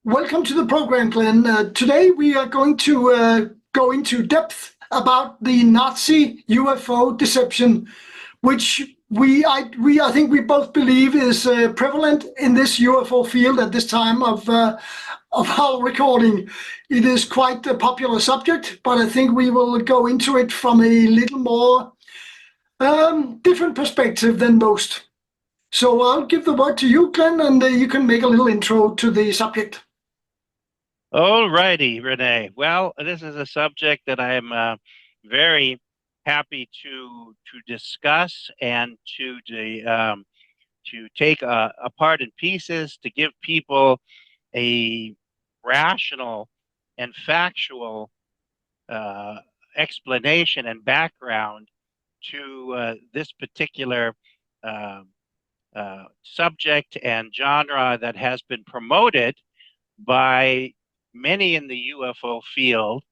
Welcome to the program, Glenn. Today we are going to go into depth about the Nazi UFO deception, which I think we both believe is prevalent in this UFO field at this time of our recording. It is quite a popular subject, but I think we will go into it from a little more different perspective than most. So I'll give the word to you, Glenn, and you can make a little intro to the subject. All righty, Renee. Well, this is a subject that I am very happy to discuss and to take apart in pieces to give people a rational and factual explanation and background to this particular subject and genre that has been promoted by many in the UFO field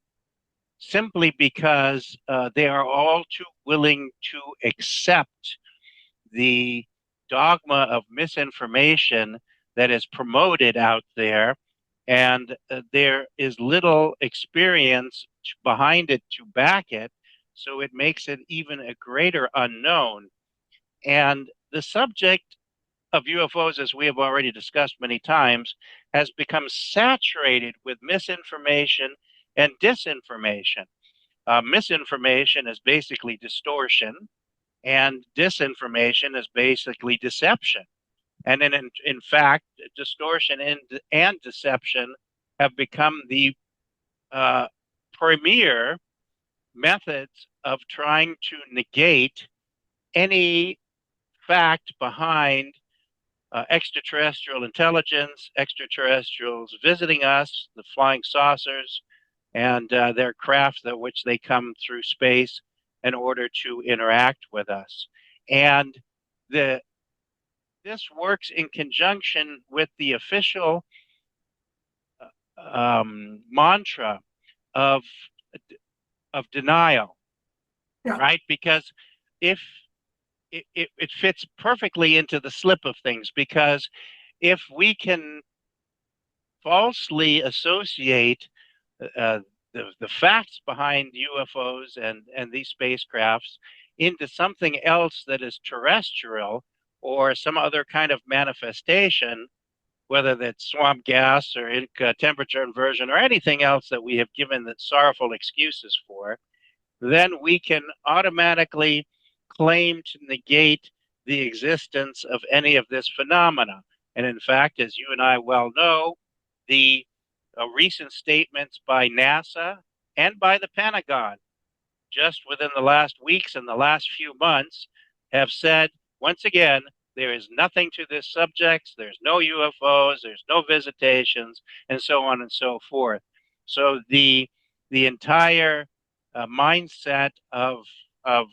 simply because they are all too willing to accept the dogma of misinformation that is promoted out there, and there is little experience behind it to back it, so it makes it even a greater unknown. And the subject of UFOs, as we have already discussed many times, has become saturated with misinformation and disinformation. Misinformation is basically distortion, and disinformation is basically deception. And in fact, distortion and deception have become the premier methods of trying to negate any fact behind extraterrestrial intelligence, extraterrestrials visiting us, the flying saucers, and their craft that which they come through space in order to interact with us. And this works in conjunction with the official mantra of denial, yeah. Right? Because if it fits perfectly into the slip of things, because if we can falsely associate the facts behind UFOs and these spacecrafts into something else that is terrestrial or some other kind of manifestation, whether that's swamp gas or temperature inversion or anything else that we have given the sorrowful excuses for, then we can automatically claim to negate the existence of any of this phenomena. And in fact, as you and I well know, the recent statements by NASA and by the Pentagon just within the last weeks and the last few months have said, once again, there is nothing to this subject, there's no UFOs, there's no visitations, and so on and so forth. So the entire mindset of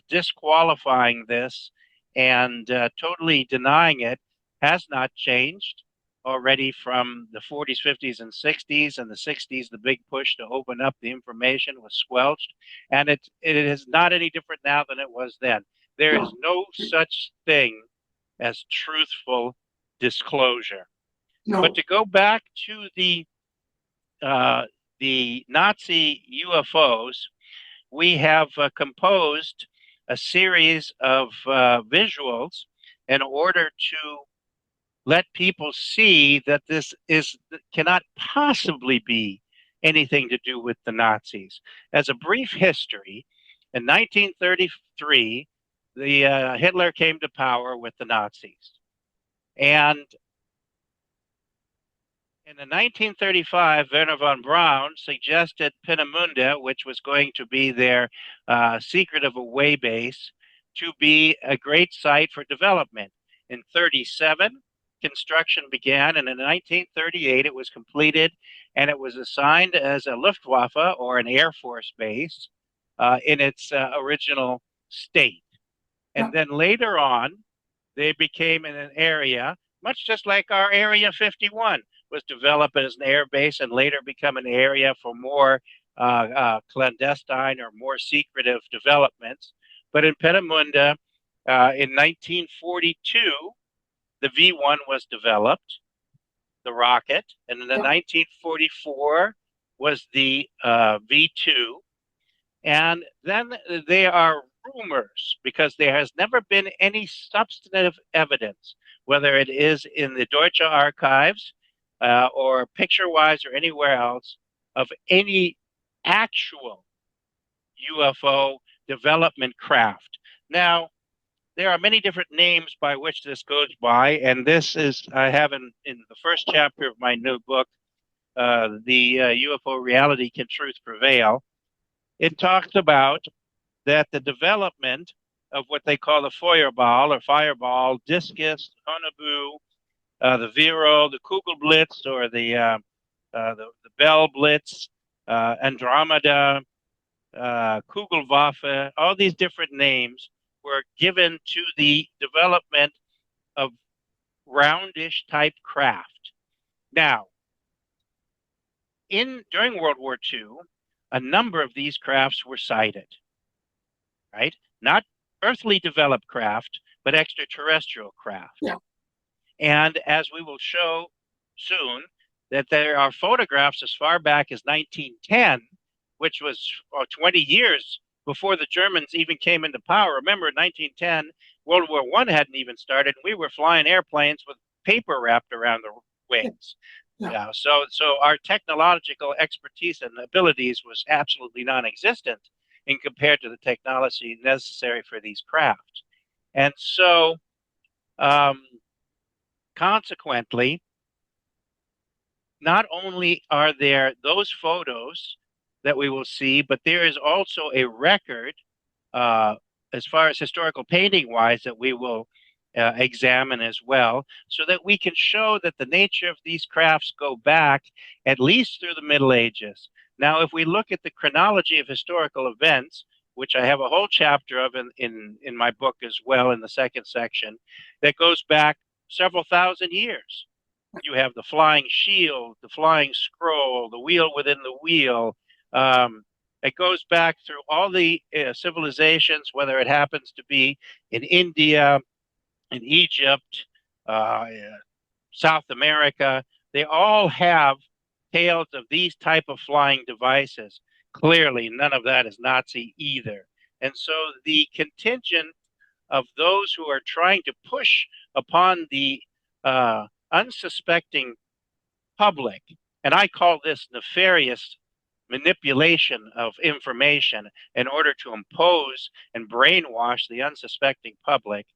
disqualifying this and totally denying it has not changed already from the 40s, 50s, and 60s. And the 60s, the big push to open up the information was squelched. And it is not any different now than it was then. There is no such thing as truthful disclosure. No. But to go back to the Nazi UFOs, we have composed a series of visuals in order to let people see that this cannot possibly be anything to do with the Nazis. As a brief history, in 1933, Hitler came to power with the Nazis. And in 1935, Wernher von Braun suggested Peenemunde, which was going to be their secretive away base, to be a great site for development. In 1937, construction began, and in 1938, it was completed, and it was assigned as a Luftwaffe, or an Air Force base, in its original state. And then later on, they became in an area, much just like our Area 51 was developed as an air base and later become an area for more clandestine or more secretive developments. But in Peenemunde, in 1942, the V1 was developed. the rocket, and in the 1944 was the V2. And then there are rumors, because there has never been any substantive evidence, whether it is in the Deutsche Archives or picture-wise or anywhere else, of any actual UFO development craft. Now, there are many different names by which this goes by, and this is, I have in the first chapter of my new book, the UFO Reality Can Truth Prevail. It talks about that the development of what they call the Feuerball or fireball, discus, Haunebu, the Vril, the Kugelblitz, or the Bell Blitz, Andromeda, Kugelwaffe, all these different names were given to the development of roundish type craft. Now, during World War II, a number of these crafts were sighted, right? Not earthly developed craft, but extraterrestrial craft. Yeah. And as we will show soon, that there are photographs as far back as 1910, which was 20 years before the Germans even came into power. Remember, in 1910, World War I hadn't even started, and we were flying airplanes with paper wrapped around the wings. Yeah. So our technological expertise and abilities was absolutely non-existent in compared to the technology necessary for these craft. And so, consequently, not only are there those photos that we will see, but there is also a record, as far as historical painting wise, that we will examine as well, so that we can show that the nature of these crafts go back at least through the Middle Ages. Now, if we look at the chronology of historical events, which I have a whole chapter of in my book as well, in the second section, that goes back several thousand years. You have the flying shield, the flying scroll, the wheel within the wheel. It goes back through all the civilizations, whether it happens to be in India, in Egypt, South America. They all have tales of these type of flying devices. Clearly, none of that is Nazi either. And so the contingent of those who are trying to push upon the unsuspecting public, and I call this nefarious manipulation of information in order to impose and brainwash the unsuspecting public,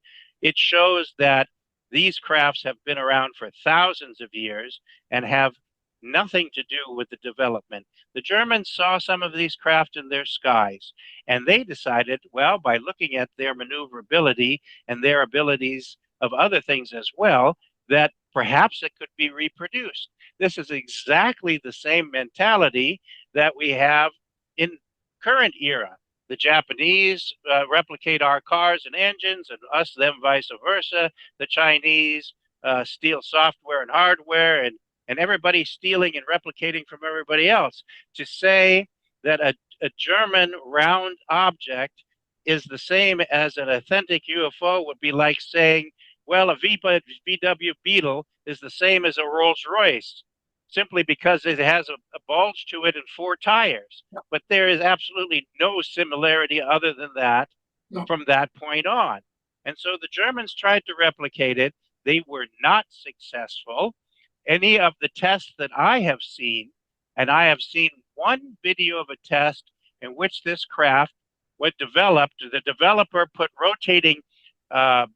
it shows that these crafts have been around for thousands of years and have nothing to do with the development. The Germans saw some of these craft in their skies, and they decided, well, by looking at their maneuverability and their abilities of other things as well, that perhaps it could be reproduced. This is exactly the same mentality that we have in current era. The Japanese replicate our cars and engines, and us, them, vice versa. The Chinese steal software and hardware, and everybody's stealing and replicating from everybody else. To say that a German round object is the same as an authentic UFO would be like saying, well, a VW Beetle is the same as a Rolls Royce, simply because it has a bulge to it and 4 tires. But there is absolutely no similarity other than that from that point on. And so the Germans tried to replicate it. They were not successful. Any of the tests that I have seen, and I have seen one video of a test in which this craft was developed, the developer put rotating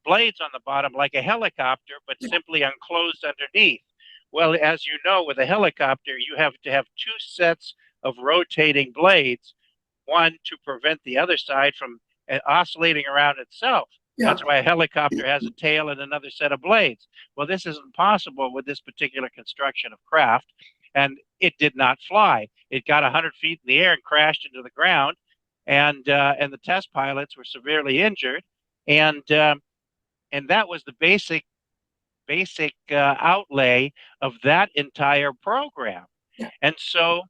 blades on the bottom like a helicopter, but simply unclosed underneath. Well, as you know, with a helicopter, you have to have 2 sets of rotating blades, one to prevent the other side from oscillating around itself. That's why a helicopter has a tail and another set of blades. Well, this isn't possible with this particular construction of craft, and it did not fly. It got 100 feet in the air and crashed into the ground, and the test pilots were severely injured, and that was the basic outlay of that entire program. And so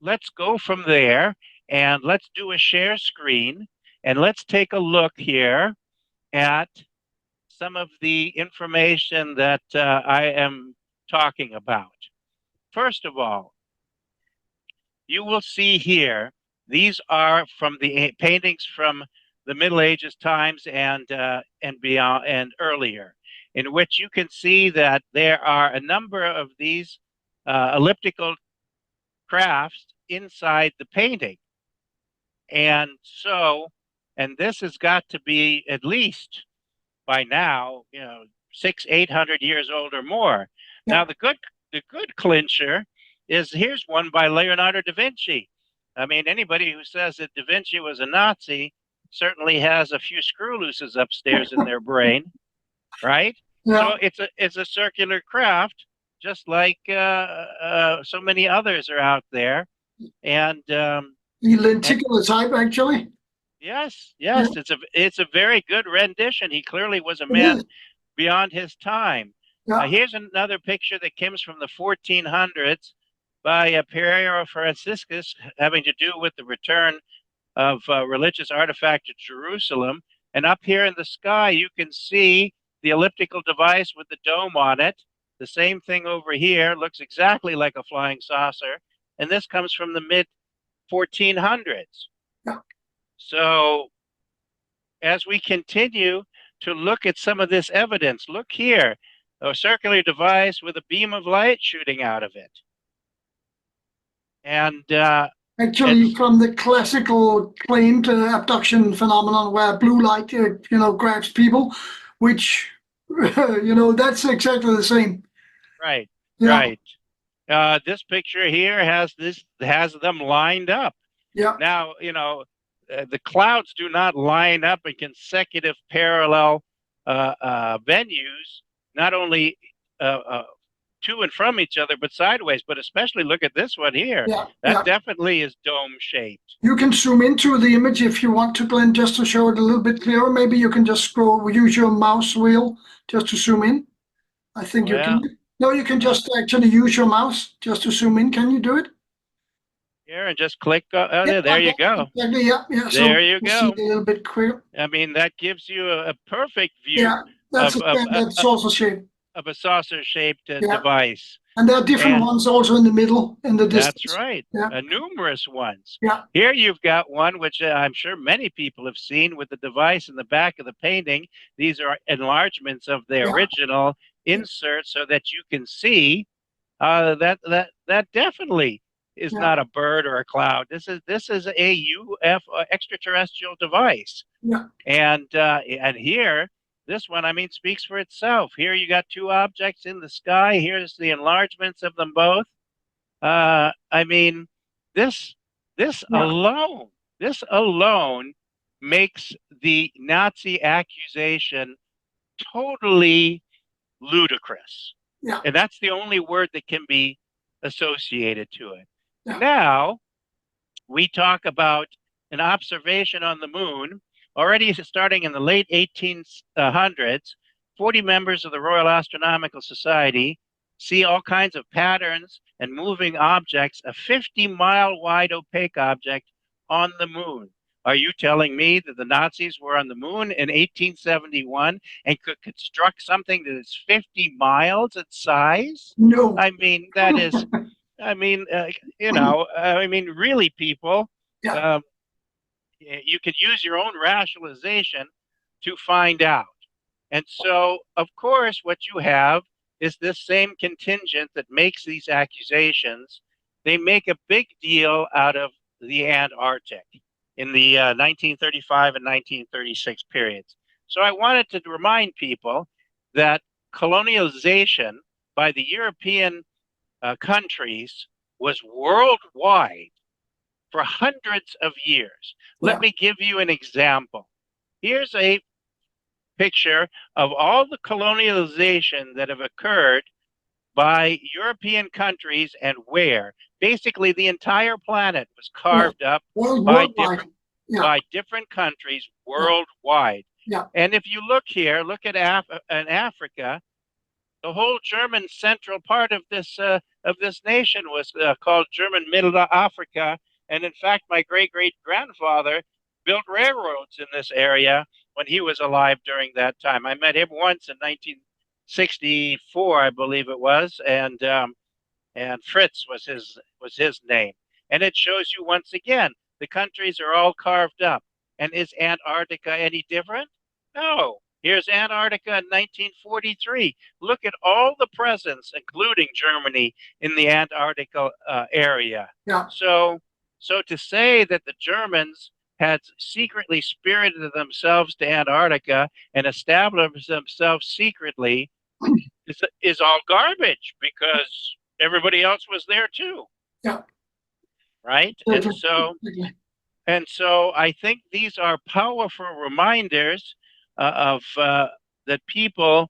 let's go from there, and let's do a share screen, and let's take a look here at some of the information that I am talking about. First of all, you will see here, these are from the paintings from the Middle Ages times and beyond and earlier, in which you can see that there are a number of these elliptical crafts inside the painting. And so, and this has got to be at least by now, 600-800 years old or more. Yeah. Now, the good clincher is here's one by Leonardo da Vinci. I mean, anybody who says that da Vinci was a Nazi certainly has a few screw looses upstairs in their brain, right? Yeah. So it's a circular craft, just like so many others are out there. And the lenticular type, actually. yes, Yeah. it's a very good rendition. He clearly was a man beyond his time. Yeah. Here's another picture that comes from the 1400s by Piero Franciscus, having to do with the return of religious artifact to Jerusalem. And up here in the sky, you can see the elliptical device with the dome on it. The same thing over here looks exactly like a flying saucer. And this comes from the mid 1400s. Yeah. So as we continue to look at some of this evidence, look here, a circular device with a beam of light shooting out of it. And actually, from the classical claimed abduction phenomenon where blue light, grabs people, which, that's exactly the same. Right, Yeah. right. This picture here has them lined up. Yeah. Now, the clouds do not line up in consecutive parallel venues, not only to and from each other, but sideways. But especially look at this one here. Yeah. That definitely is dome-shaped. You can zoom into the image if you want to, Glenn, just to show it a little bit clearer. Maybe you can just use your mouse wheel just to zoom in. I think you can. No, you can just actually use your mouse just to zoom in. Can you do it? Here, and just click. There you go. Exactly, yeah. There so you go. See it a little bit clear. I mean, that gives you a perfect view. Yeah, that's saucer shape. Of a saucer-shaped device. And there are different ones also in the middle, in the distance. That's right. Yeah. Numerous ones. Yeah. Here you've got one which I'm sure many people have seen with the device in the back of the painting. These are enlargements of the original insert so that you can see that definitely is not a bird or a cloud. This is a UFO extraterrestrial device. Yeah. And here, this one, I mean, speaks for itself. Here you got two objects in the sky. Here's the enlargements of them both. I mean, this alone makes the Nazi accusation totally ludicrous. Yeah. And that's the only word that can be associated to it. Yeah. Now, we talk about an observation on the moon. Already starting in the late 1800s, 40 members of the Royal Astronomical Society see all kinds of patterns and moving objects, a 50-mile wide opaque object on the moon. Are you telling me that the Nazis were on the moon in 1871 and could construct something that is 50 miles in size? No. I mean, that is, really, people. Yeah. You can use your own rationalization to find out. And so, of course, what you have is this same contingent that makes these accusations. They make a big deal out of the Antarctic in the 1935 and 1936 periods. So I wanted to remind people that colonialization by the European countries was worldwide for hundreds of years. Let me give you an example. Here's a picture of all the colonialization that have occurred by European countries and where. Basically, the entire planet was carved up by different countries worldwide. Yeah. And if you look here, look at Africa, the whole German central part of this nation was called German Middle Africa. And in fact, my great-great-grandfather built railroads in this area when he was alive during that time. I met him once in '64, I believe it was, and Fritz was his name. And it shows you once again the countries are all carved up. And is Antarctica any different? No. Here's Antarctica in 1943. Look at all the presence, including Germany, in the Antarctica area. Yeah. So to say that the Germans had secretly spirited themselves to Antarctica and established themselves secretly is all garbage, because everybody else was there too. Yeah. Right. And so I think these are powerful reminders of that people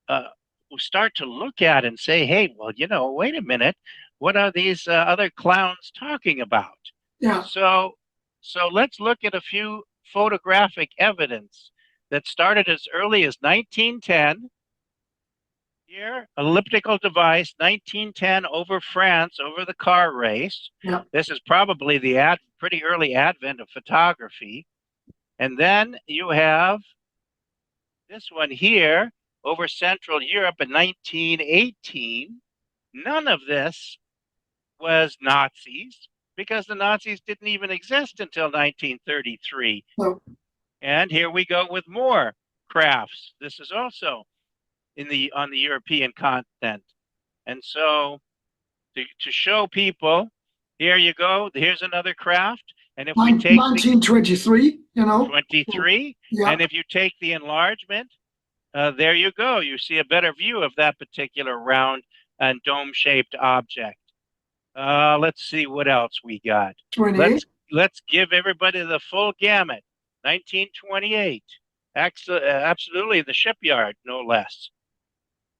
will start to look at and say, hey, well, wait a minute, what are these other clowns talking about? Yeah. So let's look at a few photographic evidence that started as early as 1910. Here, elliptical device, 1910, over France, over the car race. Yeah. This is probably the pretty early advent of photography. And then you have this one here over Central Europe in 1918. None of this was Nazis, because the Nazis didn't even exist until 1933. No. And here we go with more crafts. This is also on the European continent. And so to show people, here you go, here's another craft. And if we take 1923, 23, yeah. And if you take the enlargement, there you go. You see a better view of that particular round and dome-shaped object. Let's see what else we got. 28. Let's give everybody the full gamut. 1928, absolutely the shipyard, no less.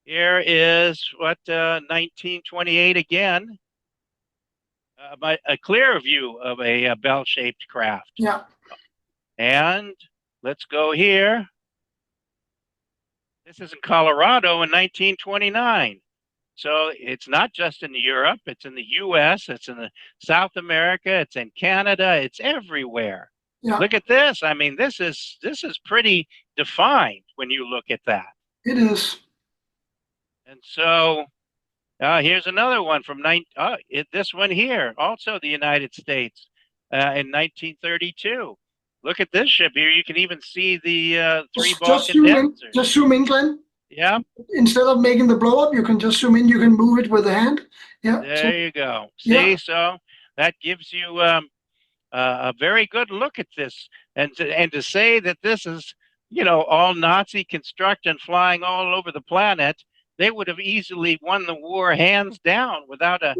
Here is 1928 again. A clear view of a bell-shaped craft. Yeah. And let's go here. This is in Colorado in 1929. So it's not just in Europe, it's in the US, it's in South America, it's in Canada, it's everywhere. Yeah. Look at this. I mean, this is pretty defined when you look at that. It is. And so here's another one from this one here, also the United States, in 1932. Look at this ship here. You can even see the three ball condensers. Just zoom in, Glenn. Yeah. Instead of making the blow up, you can just zoom in. You can move it with the hand. Yeah. There you go. See, yeah. So that gives you a very good look at this, and to say that this is all Nazi construction flying all over the planet. They would have easily won the war hands down without a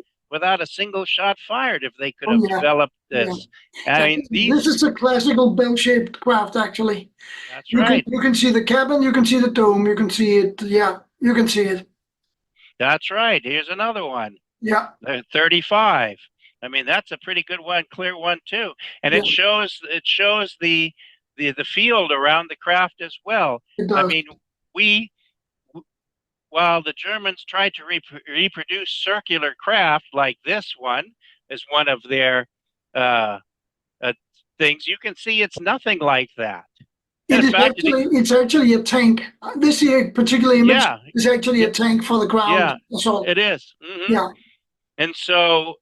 single shot fired if they could have developed this. Yeah. I mean, this is a classical bell-shaped craft, actually. That's right. You can see the cabin, you can see the dome, you can see it. Yeah, you can see it. That's right. Here's another one. Yeah. 35. I mean, that's a pretty good one, clear one too, and it shows the field around the craft as well. It does. I mean, while the Germans tried to reproduce circular craft like this one as one of their things, you can see it's nothing like that. It's actually a tank. This here particular image is actually a tank for the ground assault. It is. Mm-hmm. Yeah. And so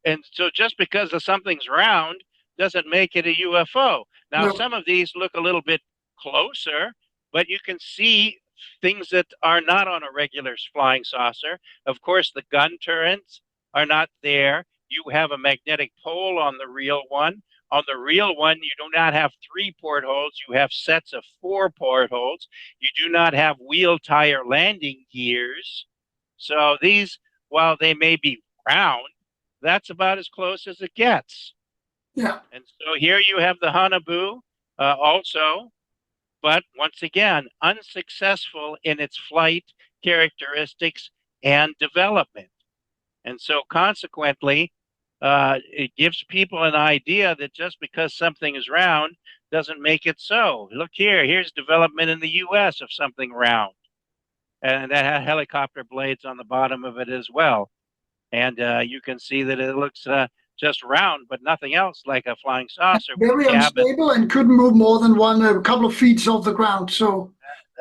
just because something's round doesn't make it a UFO. Now, some of these look a little bit closer, but you can see things that are not on a regular flying saucer. Of course, the gun turrets are not there. You have a magnetic pole on the real one. On the real one, you do not have 3 portholes. You have sets of 4 portholes. You do not have wheel tire landing gears. So these, while they may be round, that's about as close as it gets. Yeah. And so here you have the Haunebu also, but once again, unsuccessful in its flight characteristics and development. And so consequently, it gives people an idea that just because something is round doesn't make it so. Look here, here's development in the US of something round. And that had helicopter blades on the bottom of it as well. And you can see that it looks just round, but nothing else like a flying saucer. Very unstable and couldn't move more than a couple of feet off the ground. So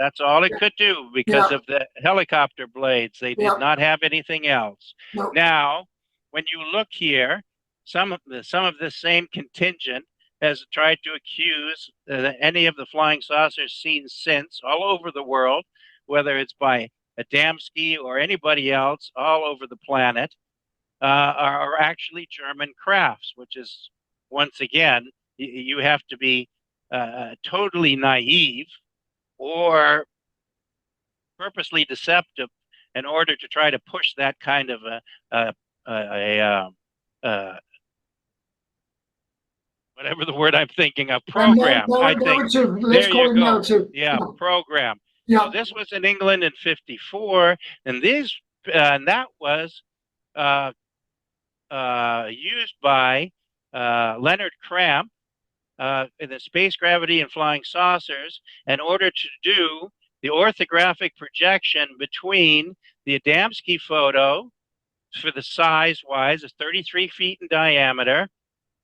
That's all it could do because Yeah. of the helicopter blades. They did not have anything else. No. Now, when you look here, some of this same contingent has tried to accuse any of the flying saucers seen since all over the world, whether it's by Adamski or anybody else all over the planet, are actually German crafts, which is, once again, you have to be totally naive or purposely deceptive in order to try to push that kind of a whatever the word I'm thinking of, program. I think Let's there call you it go. narrative. Yeah, program. Yeah. So this was in England in '54, and that was used by Leonard Cramp in the Space, Gravity, and Flying Saucers in order to do the orthographic projection between the Adamski photo for the size-wise is 33 feet in diameter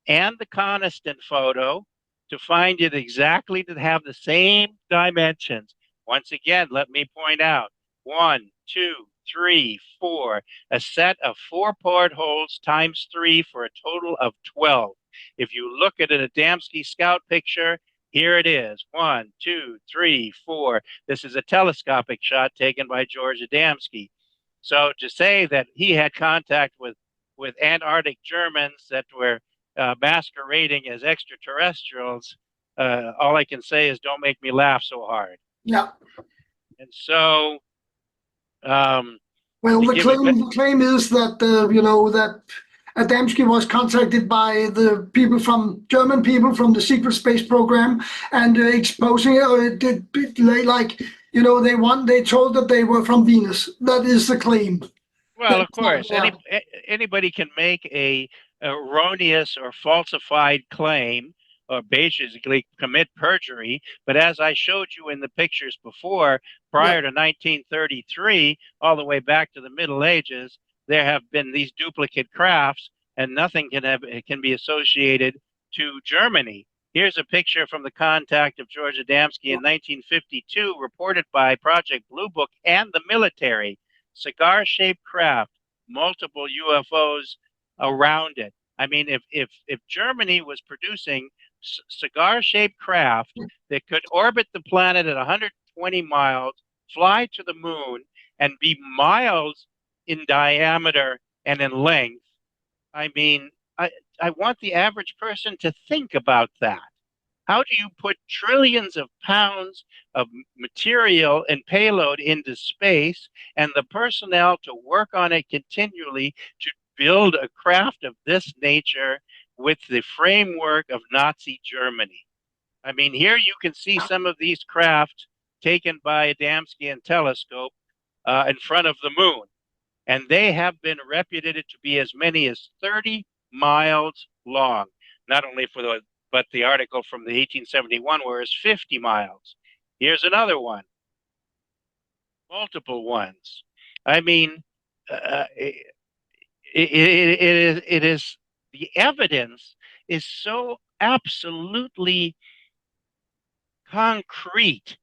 and the Coniston photo to find it exactly to have the same dimensions. Once again, let me point out 1, 2, 3, 4, a set of 4 portholes times 3 for a total of 12. If you look at an Adamski scout picture, here it is 1, 2, 3, 4. This is a telescopic shot taken by George Adamski. So to say that he had contact with Antarctic Germans that were masquerading as extraterrestrials, all I can say is don't make me laugh so hard. Yeah. And so, well, the claim is that that Adamski was contacted by the German people from the secret space program, and exposing they told that they were from Venus. That is the claim. Well, of course, anybody can make a erroneous or falsified claim or basically commit perjury. But as I showed you in the pictures before, prior to 1933, all the way back to the Middle Ages, there have been these duplicate crafts, and nothing can be associated to Germany. Here's a picture from the contact of George Adamski in 1952, reported by Project Blue Book and the military. Cigar-shaped craft, multiple UFOs around it. I mean, if Germany was producing cigar-shaped craft that could orbit the planet at 120 miles, fly to the moon, and be miles in diameter and in length, I mean, I want the average person to think about that. How do you put trillions of pounds of material and payload into space and the personnel to work on it continually to build a craft of this nature with the framework of Nazi Germany? I mean, here you can see some of these craft taken by Adamski and telescope in front of the moon. And they have been reputed to be as many as 30 miles long, not only but the article from the 1871 was 50 miles. Here's another one. Multiple ones. I mean, it is the evidence is so absolutely concrete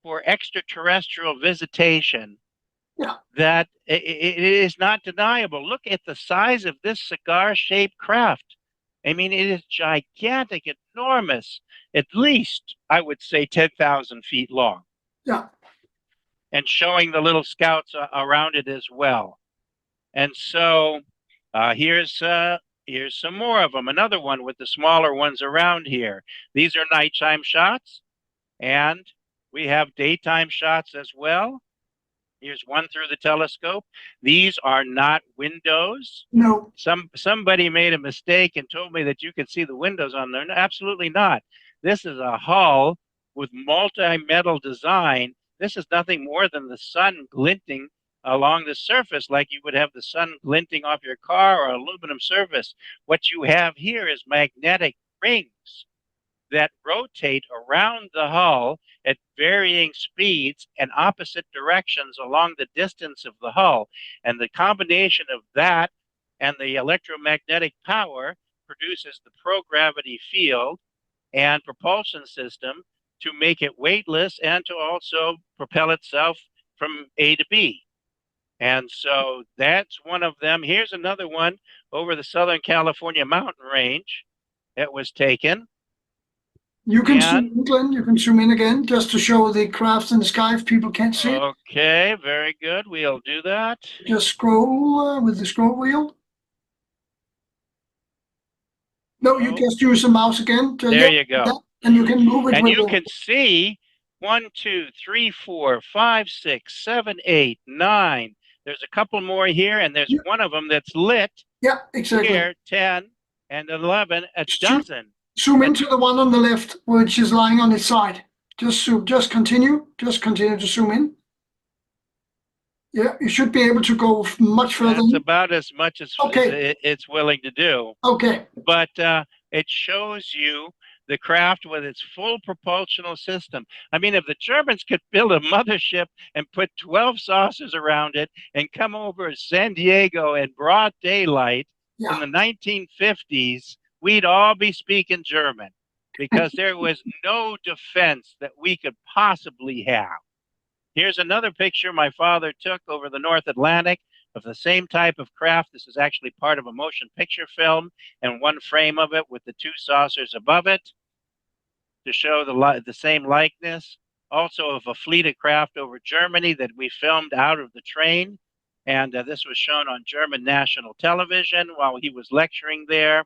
for extraterrestrial visitation that it is not deniable. Look at the size of this cigar-shaped craft. I mean, it is gigantic, enormous, at least, I would say, 10,000 feet long. Yeah. And showing the little scouts around it as well. And so here's some more of them. Another one with the smaller ones around here. These are nighttime shots, and we have daytime shots as well. Here's one through the telescope. These are not windows. No. Somebody made a mistake and told me that you could see the windows on there. No, absolutely not. This is a hull with multi-metal design. This is nothing more than the sun glinting along the surface like you would have the sun glinting off your car or aluminum surface. What you have here is magnetic rings that rotate around the hull at varying speeds and opposite directions along the distance of the hull. And the combination of that and the electromagnetic power produces the pro-gravity field and propulsion system to make it weightless and to also propel itself from A to B. And so that's one of them. Here's another one over the Southern California mountain range that was taken. You can zoom in, Glenn. You can zoom in again just to show the craft in the sky if people can't see it. Okay, very good. We'll do that. Just scroll with the scroll wheel. No, you just use the mouse again. There you go. And you can move it and with you can see 1, 2, 3, 4, 5, 6, 7, 8, 9. There's a couple more here, and there's one of them that's lit. Yeah, exactly. Here, 10 and 11, a dozen. Zoom into the one on the left, which is lying on its side. Just continue to zoom in. Yeah, you should be able to go much further. That's about as much as it's willing to do. Okay. But it shows you the craft with its full propulsional system. I mean, if the Germans could build a mothership and put 12 saucers around it and come over San Diego in broad daylight in the 1950s, we'd all be speaking German because there was no defense that we could possibly have. Here's another picture my father took over the North Atlantic of the same type of craft. This is actually part of a motion picture film, and one frame of it with the 2 saucers above it to show the same likeness. Also of a fleet of craft over Germany that we filmed out of the train. And this was shown on German national television while he was lecturing there.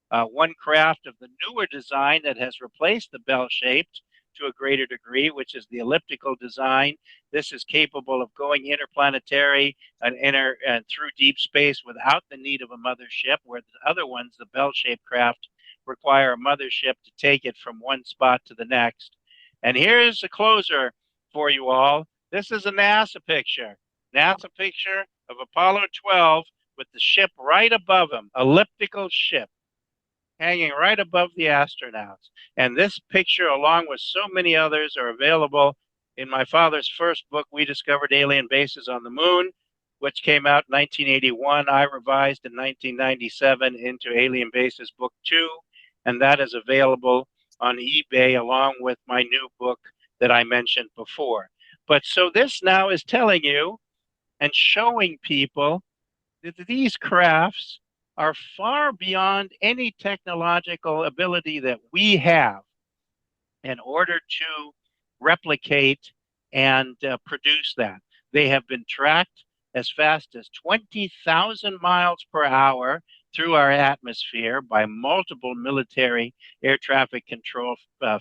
One craft of the newer design that has replaced the bell-shaped to a greater degree, which is the elliptical design. This is capable of going interplanetary and through deep space without the need of a mothership, where the other ones, the bell-shaped craft, require a mothership to take it from one spot to the next. And here's a closer for you all. This is a NASA picture. NASA picture of Apollo 12 with the ship right above him, elliptical ship, hanging right above the astronauts. And this picture, along with so many others, are available in my father's first book, We Discovered Alien Bases on the Moon, which came out in 1981. I revised in 1997 into Alien Bases Book 2, and that is available on eBay along with my new book that I mentioned before. But so this now is telling you and showing people that these crafts are far beyond any technological ability that we have in order to replicate and produce that. They have been tracked as fast as 20,000 miles per hour through our atmosphere by multiple military air traffic control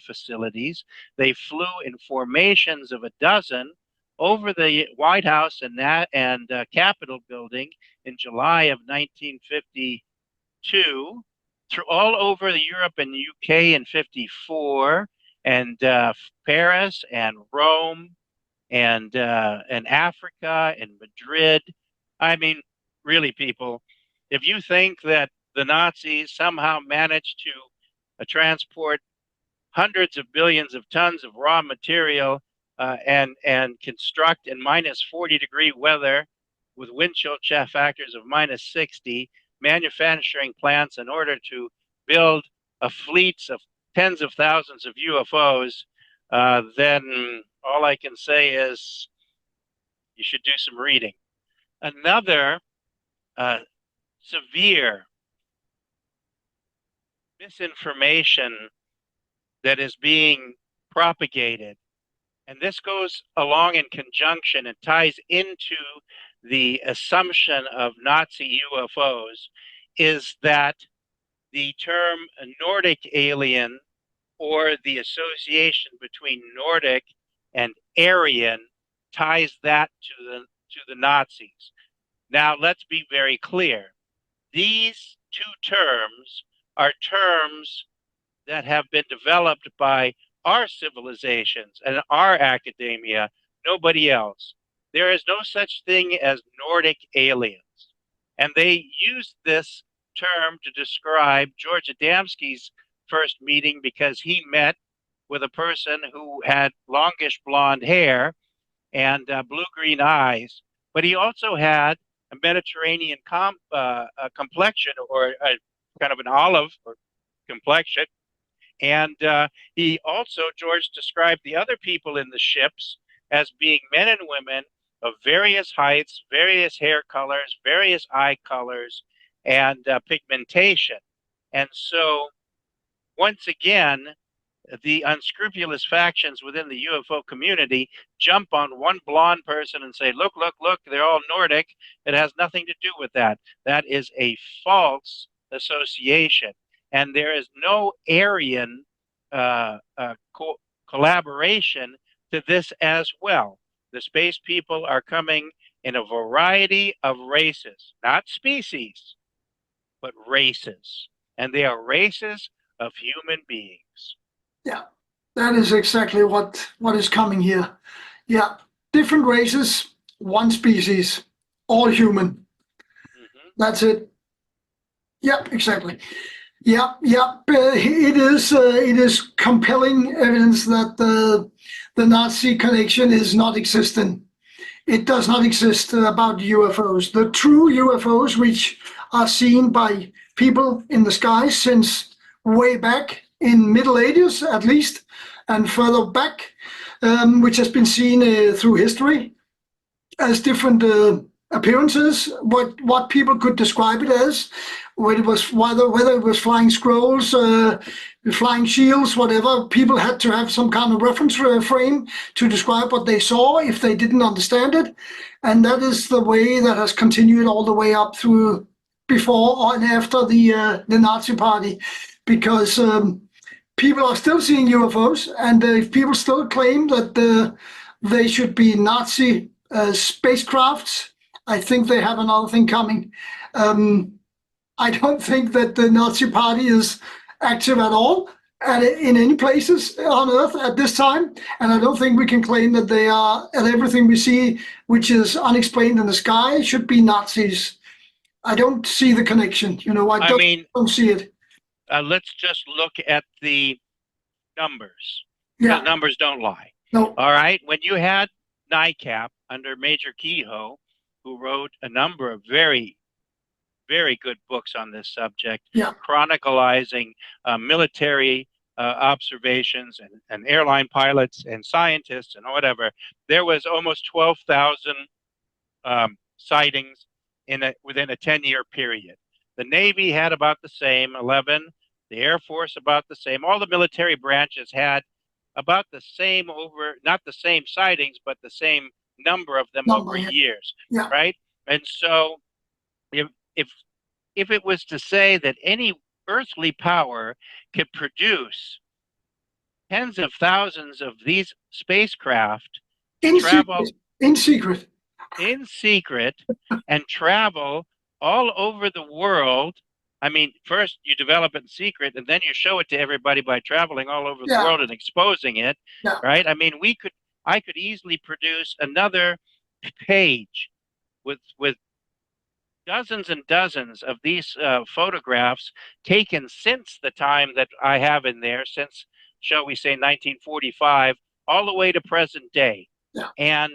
facilities. They flew in formations of a dozen over the White House and Capitol building in July of 1952, through all over Europe and the UK in 54, and Paris and Rome and Africa and Madrid. I mean, really, people, if you think that the Nazis somehow managed to transport hundreds of billions of tons of raw material and construct in minus 40-degree weather with wind chill factors of minus 60 manufacturing plants in order to build a fleets of tens of thousands of UFOs, then all I can say is you should do some reading. Another severe misinformation that is being propagated, and this goes along in conjunction and ties into the assumption of Nazi UFOs, is that the term Nordic alien, or the association between Nordic and Aryan, ties that to the Nazis. Now, let's be very clear. These two terms are terms that have been developed by our civilizations and our academia, nobody else. There is no such thing as Nordic aliens. And they used this term to describe George Adamski's first meeting because he met with a person who had longish blonde hair and blue-green eyes, but he also had a Mediterranean complexion, or kind of an olive complexion, And he also, George described the other people in the ships as being men and women of various heights, various hair colors, various eye colors, and pigmentation. And so, once again, the unscrupulous factions within the UFO community jump on one blonde person and say, look, look, look, they're all Nordic. It has nothing to do with that. That is a false association. And there is no Aryan collaboration to this as well. The space people are coming in a variety of races, not species, but races. And they are races of human beings. Yeah, that is exactly what is coming here. Yeah, different races, one species, all human. Mm-hmm. That's it. Yeah, exactly. Yeah, yeah. It is compelling evidence that the Nazi connection is not existent. It does not exist about UFOs. The true UFOs, which are seen by people in the sky since way back in Middle Ages, at least, and further back, which has been seen through history as different appearances, what people could describe it as, whether it was flying scrolls, flying shields, whatever. People had to have some kind of reference frame to describe what they saw if they didn't understand it, and that is the way that has continued all the way up through before and after the Nazi Party, because people are still seeing UFOs, and if people still claim that they should be Nazi spacecrafts, I think they have another thing coming. I don't think that the Nazi Party is active at all in any places on Earth at this time, and I don't think we can claim that they are, and everything we see which is unexplained in the sky should be Nazis. I don't see the connection. I don't see it. Let's just look at the numbers. Yeah. Because numbers don't lie. No. All right. When you had NICAP under Major Kehoe, who wrote a number of very, very good books on this subject, yeah, chronicalizing military observations and airline pilots and scientists and whatever, there was almost 12,000 sightings within a 10-year period. The Navy had about the same, 11. The Air Force about the same. All the military branches had about the same not the same sightings, but the same number of them over years, yeah. Right? And so if it was to say that any earthly power could produce tens of thousands of these spacecraft in secret and travel all over the world. I mean, first you develop it in secret, and then you show it to everybody by traveling all over the world and exposing it, right? I mean, I could easily produce another page with dozens and dozens of these photographs taken since the time that I have in there, since, shall we say, 1945, all the way to present day, and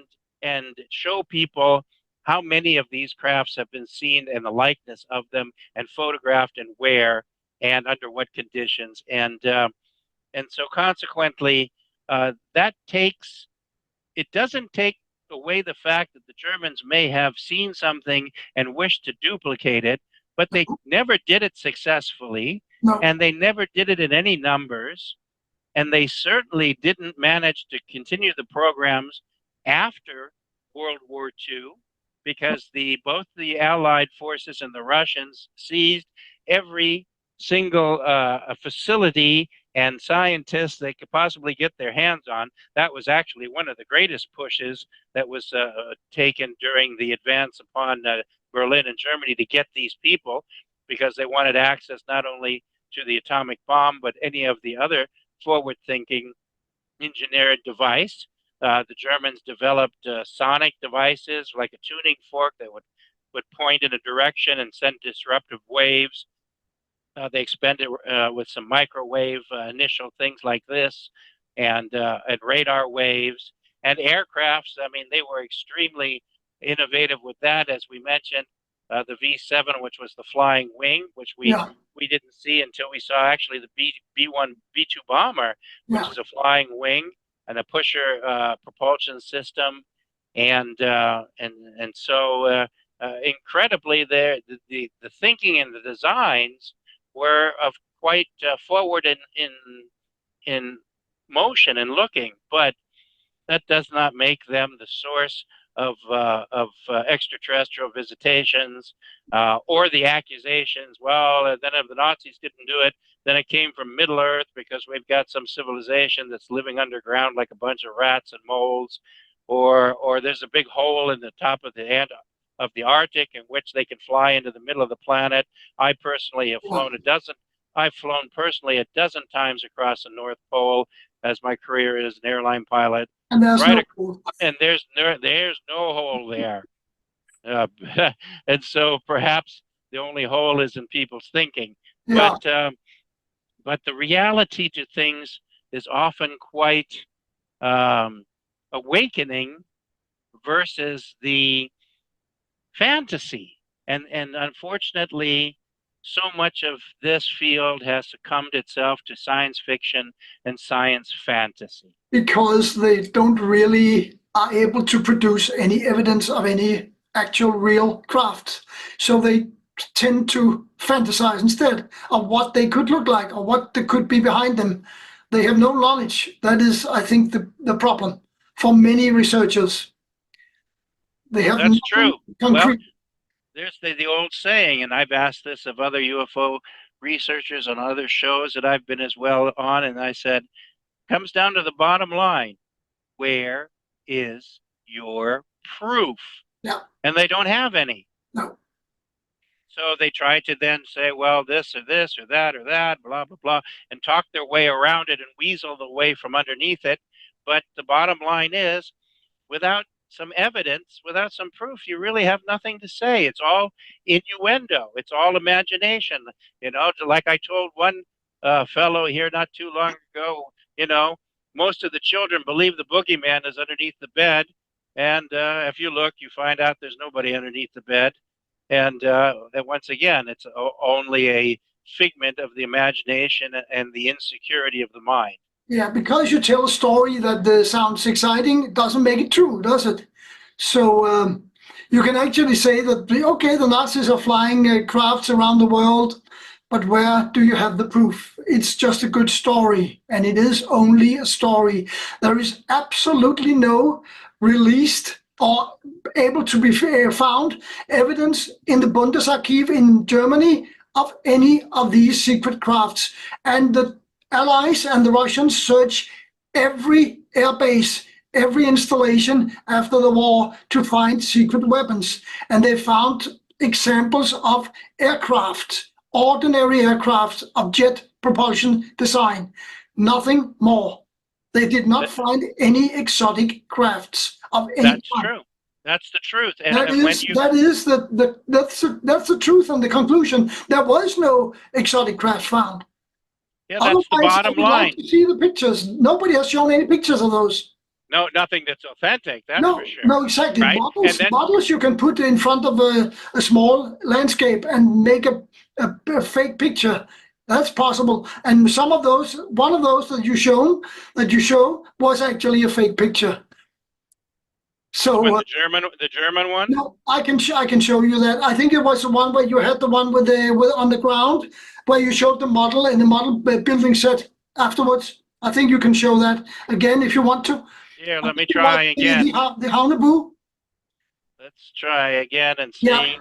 show people how many of these crafts have been seen and the likeness of them and photographed and where and under what conditions. And so consequently, it doesn't take away the fact that the Germans may have seen something and wished to duplicate it, but they never did it successfully, and they never did it in any numbers, and they certainly didn't manage to continue the programs after World War II, because both the Allied forces and the Russians seized every single facility and scientists they could possibly get their hands on. That was actually one of the greatest pushes that was taken during the advance upon Berlin and Germany to get these people, because they wanted access not only to the atomic bomb, but any of the other forward-thinking engineered device. The Germans developed sonic devices like a tuning fork that would point in a direction and send disruptive waves. They expended with some microwave initial things like this, and radar waves and aircrafts. I mean, they were extremely innovative with that, as we mentioned. the V7, which was the flying wing, which we didn't see until we saw actually the B1, B2 bomber, which is a flying wing and a pusher propulsion system, and so incredibly, the thinking and the designs were of quite forward in motion and looking, but that does not make them the source of extraterrestrial visitations or the accusations. Well, then if the Nazis didn't do it, then it came from Middle Earth because we've got some civilization that's living underground like a bunch of rats and moles, or there's a big hole in the top of the Arctic in which they can fly into the middle of the planet. I personally have flown I've flown personally a dozen times across the North Pole as my career as an airline pilot. And there's no hole. And there's no hole there. And so perhaps the only hole is in people's thinking. Yeah. But the reality to things is often quite awakening versus the fantasy. And unfortunately, so much of this field has succumbed itself to science fiction and science fantasy. Because they don't really are able to produce any evidence of any actual real craft. So they tend to fantasize instead of what they could look like or what they could be behind them. They have no knowledge. That is, I think, the problem for many researchers. They have That's true. Concrete. Well, there's the old saying, and I've asked this of other UFO researchers on other shows that I've been as well on, and I said, comes down to the bottom line. Where is your proof? Yeah. And they don't have any. No. So they try to then say, well, this or that, blah, blah, blah, and talk their way around it and weasel the way from underneath it. But the bottom line is, without some evidence, without some proof, you really have nothing to say. It's all innuendo. It's all imagination. You know, like I told one fellow here not too long ago, you know, most of the children believe the boogeyman is underneath the bed. And if you look, you find out there's nobody underneath the bed. And once again, it's only a figment of the imagination and the insecurity of the mind. Yeah, because you tell a story that sounds exciting, it doesn't make it true, does it? So you can actually say that, okay, the Nazis are flying crafts around the world, but where do you have the proof? It's just a good story, and it is only a story. There is absolutely no released or able to be found evidence in the Bundesarchiv in Germany of any of these secret crafts. And the Allies and the Russians searched every airbase, every installation after the war to find secret weapons. And they found examples of aircraft, ordinary aircraft of jet propulsion design, nothing more. They did not find any exotic crafts of any kind. That's true. That's the truth. And that's the truth and the conclusion. There was no exotic craft found. Yeah, that's the bottom line. Like to see the pictures. Nobody has shown any pictures of those. No, nothing that's authentic. That's for sure. No, exactly. Right? Models you can put in front of a small landscape and make a fake picture. That's possible. And some of those, one of those that you show was actually a fake picture. So the German one? No, I can show you that. I think it was the one where you had the one with on the ground where you showed the model and the model building set afterwards. I think you can show that again if you want to. Yeah, let me try again. The Haunebu. Let's try again and see. Yeah,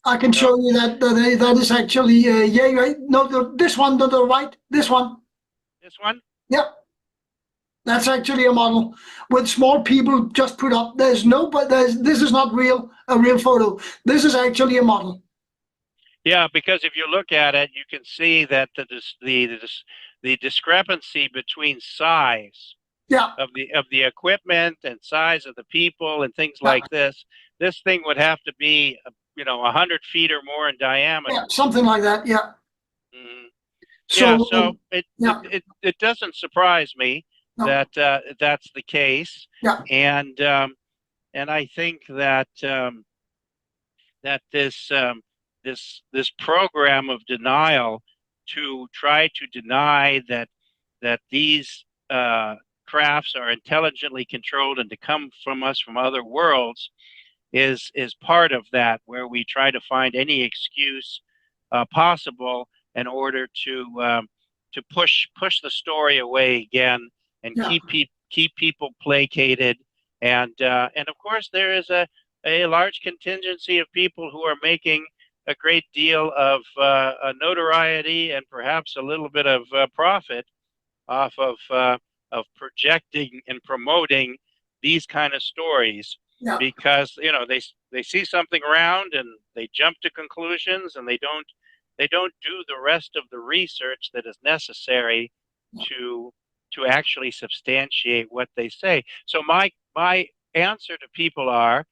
I can show you that that is actually this one to the right. This one. This one? Yep. That's actually a model with small people just put up. This is not a real photo. This is actually a model. Yeah, because if you look at it, you can see that the discrepancy between size of the equipment and size of the people and things like this. This thing would have to be 100 feet or more in diameter. Yeah, something like that. Yeah. Mm-hmm. So it doesn't surprise me that that's the case. Yeah. And I think that that this program of denial to try to deny that these crafts are intelligently controlled and to come from us from other worlds is part of that, where we try to find any excuse possible in order to push the story away again and keep people placated. And of course there is a large contingency of people who are making a great deal of notoriety and perhaps a little bit of profit off of projecting and promoting these kind of stories, because they see something around and they jump to conclusions, and they don't do the rest of the research that is necessary to actually substantiate what they say. So my answer to people are,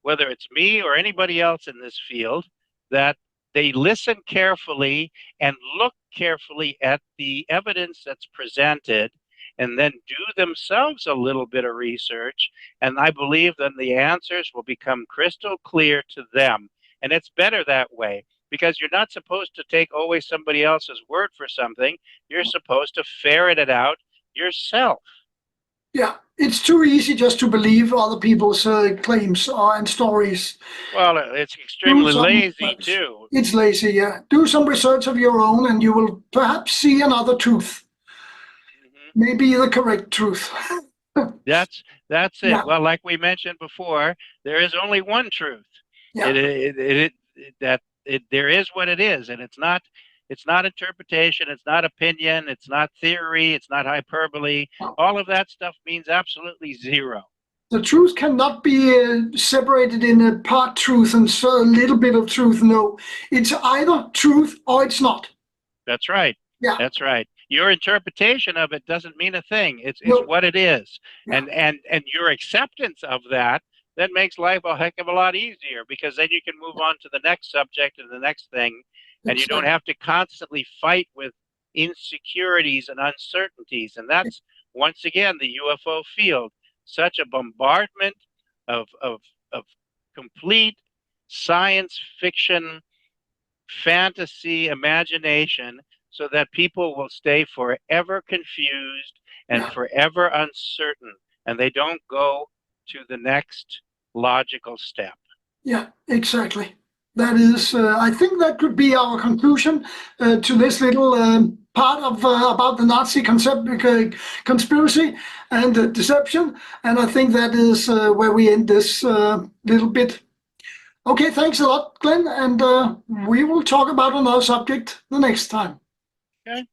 whether it's me or anybody else in this field, that they listen carefully and look carefully at the evidence that's presented, and then do themselves a little bit of research. And I believe then the answers will become crystal clear to them. And it's better that way, because you're not supposed to take always somebody else's word for something. You're supposed to ferret it out yourself. Yeah, it's too easy just to believe other people's claims and stories. Well, it's extremely lazy too. It's lazy, yeah. Do some research of your own and you will perhaps see another truth. Maybe the correct truth. That's it. Yeah. Well, like we mentioned before, there is only one truth. Yeah. There is what it is, and it's not interpretation, it's not opinion, it's not theory, it's not hyperbole. No. All of that stuff means absolutely zero. The truth cannot be separated in a part truth and so a little bit of truth. No, it's either truth or it's not. That's right. Yeah. That's right. Your interpretation of it doesn't mean a thing. It's what it is. Yeah. And your acceptance of that then makes life a heck of a lot easier, because then you can move on to the next subject and the next thing, and you don't have to constantly fight with insecurities and uncertainties. And that's, once again, the UFO field. Such a bombardment of complete science fiction, fantasy, imagination, so that people will stay forever confused and forever uncertain, and they don't go to the next logical step. Yeah, exactly. That is, I think that could be our conclusion to this little part of about the Nazi conspiracy and deception. And I think that is where we end this little bit. Okay, thanks a lot, Glenn. And we will talk about another subject the next time. Okay.